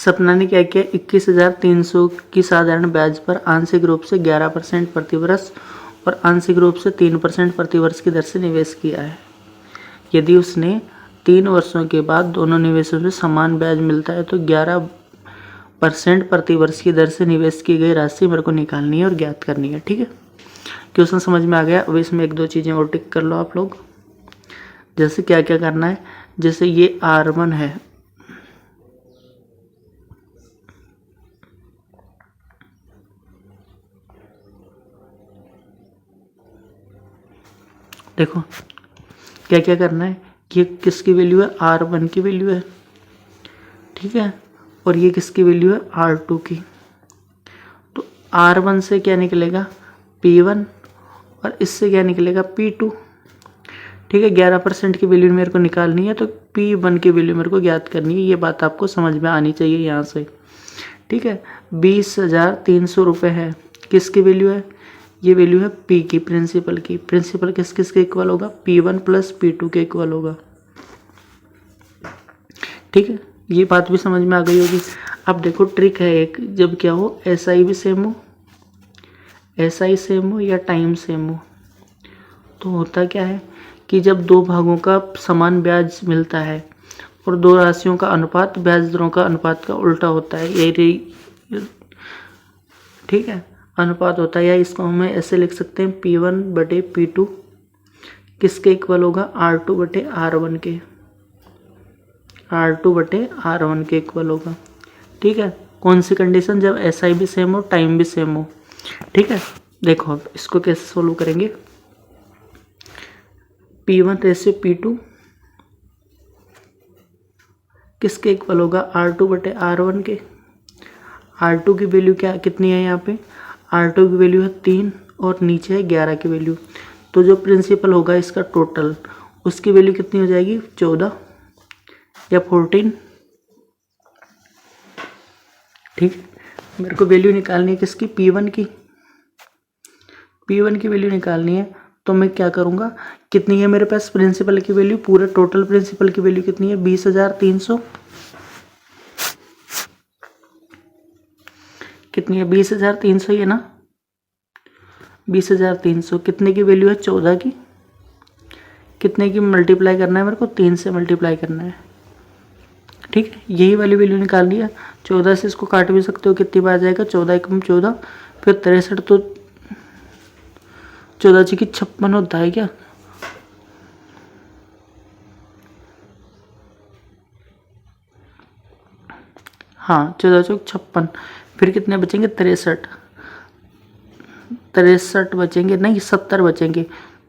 सपना ने क्या किया, 21,300 की साधारण ब्याज पर आंशिक रूप से 11% प्रतिवर्ष और आंशिक रूप से 3% प्रतिवर्ष की दर से निवेश किया है। यदि उसने 3 वर्षों के बाद दोनों निवेशों से समान ब्याज मिलता है तो 11% प्रतिवर्ष की दर से निवेश की गई राशि मेरे को निकालनी है और ज्ञात करनी है। ठीक है, क्वेश्चन समझ में आ गया। अब इसमें 1-2 चीज़ें और टिक कर लो आप लोग। जैसे क्या क्या करना है, जैसे ये R1 है, देखो क्या क्या करना है, ये किसकी वैल्यू है, R1 की वैल्यू है, ठीक है, और ये किसकी वैल्यू है, R2 की। तो R1 से क्या निकलेगा, P1, और इससे क्या निकलेगा, P2। ठीक है, 11% की वैल्यू मेरे को निकालनी है तो P1 की वैल्यू मेरे को ज्ञात करनी है। ये बात आपको समझ में आनी चाहिए यहाँ से। ठीक है, 20,300 रुपये है, किसकी वैल्यू है, ये वैल्यू है P की, प्रिंसिपल की। प्रिंसिपल किस किस के इक्वल होगा, P1 प्लस P2 के इक्वल होगा। ठीक है, ये बात भी समझ में आ गई होगी। अब देखो ट्रिक है एक, जब क्या हो, SI भी सेम हो, SI सेम हो या टाइम सेम हो, तो होता क्या है कि जब दो भागों का समान ब्याज मिलता है और दो राशियों का अनुपात ब्याज दरों का अनुपात का उल्टा होता है, यही, ठीक है, अनुपात होता है। या इसको हमें ऐसे लिख सकते हैं, P1 बटे P2 किसके इक्वल होगा, R2 बटे R1 के, R2 बटे R1 के इक्वल होगा। ठीक है, कौन सी कंडीशन, जब SI भी सेम हो, टाइम भी सेम हो। ठीक है, देखो अब इसको कैसे सोल्व करेंगे, P1 रेशियो P2 किसके इक्वल होगा, R2 बटे R1 के। R2 की वैल्यू क्या कितनी है, यहाँ पे R2 की वैल्यू है 3 और नीचे है 11 की वैल्यू। तो जो प्रिंसिपल होगा इसका टोटल, उसकी वैल्यू कितनी हो जाएगी, 14 या 14। ठीक, मेरे को वैल्यू निकालनी है किसकी, P1 की। P1 की वैल्यू निकालनी है तो मैं क्या करूँगा, कितनी है मेरे पास प्रिंसिपल की वैल्यू, पूरे टोटल प्रिंसिपल की वैल्यू कितनी है, 20,300। कितनी है, 20,300 ही है ना, 20,300 कितने की वैल्यू है, 14 की। कितने की मल्टीप्लाई करना है मेरे को, 3 से मल्टीप्लाई करना है। ठीक है, यही वाली वैल्यू निकालनी है। 14 से इसको काट भी सकते हो, कितनी बार जाएगा, 14 एकम 14, फिर 63, तो 14 की 56 होता है क्या, हाँ, 14 चौक 56, फिर कितने बचेंगे, 63 बचेंगे, नहीं 70 बचेंगे।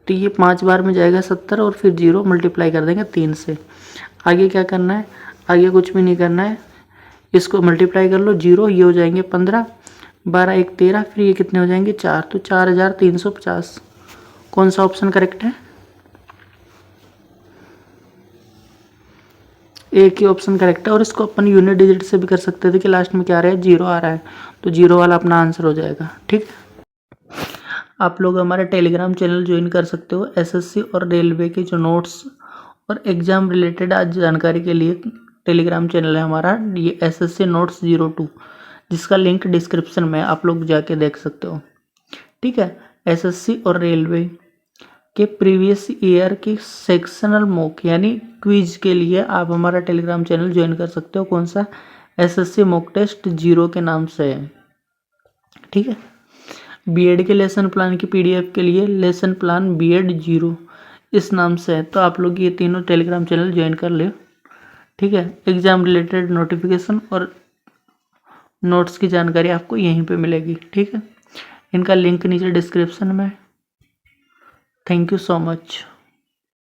तो ये 5 बार में जाएगा 70 और फिर 0 मल्टीप्लाई कर देंगे 3 से। आगे क्या करना है, आगे कुछ भी नहीं करना है, इसको मल्टीप्लाई कर लो 0, ये हो जाएंगे 15, 12 1 13, फिर ये कितने हो जाएंगे 4, तो 4,350। कौन सा ऑप्शन करेक्ट है, एक ही ऑप्शन करेक्ट है। और इसको अपन यूनिट डिजिट से भी कर सकते थे कि लास्ट में क्या आ रहा है, 0 आ रहा है, तो 0 वाला अपना आंसर हो जाएगा। ठीक, आप लोग हमारे टेलीग्राम चैनल ज्वाइन कर सकते हो। SSC और रेलवे के जो नोट्स और एग्जाम रिलेटेड आज जानकारी के लिए टेलीग्राम चैनल है हमारा, ये SSC नोट्स 02, जिसका लिंक डिस्क्रिप्शन में, आप लोग जाके देख सकते हो। ठीक है, SSC और रेलवे के प्रीवियस ईयर की सेक्शनल मॉक यानी क्विज के लिए आप हमारा टेलीग्राम चैनल ज्वाइन कर सकते हो। कौन सा, SSC मॉक टेस्ट 0 के नाम से है। ठीक है, बीएड के लेसन प्लान की PDF के लिए लेसन प्लान BEd 0 इस नाम से है। तो आप लोग ये तीनों टेलीग्राम चैनल ज्वाइन कर ले। ठीक है, एग्जाम रिलेटेड नोटिफिकेशन और नोट्स की जानकारी आपको यहीं पे मिलेगी। ठीक है, इनका लिंक नीचे डिस्क्रिप्शन में। Thank you so much.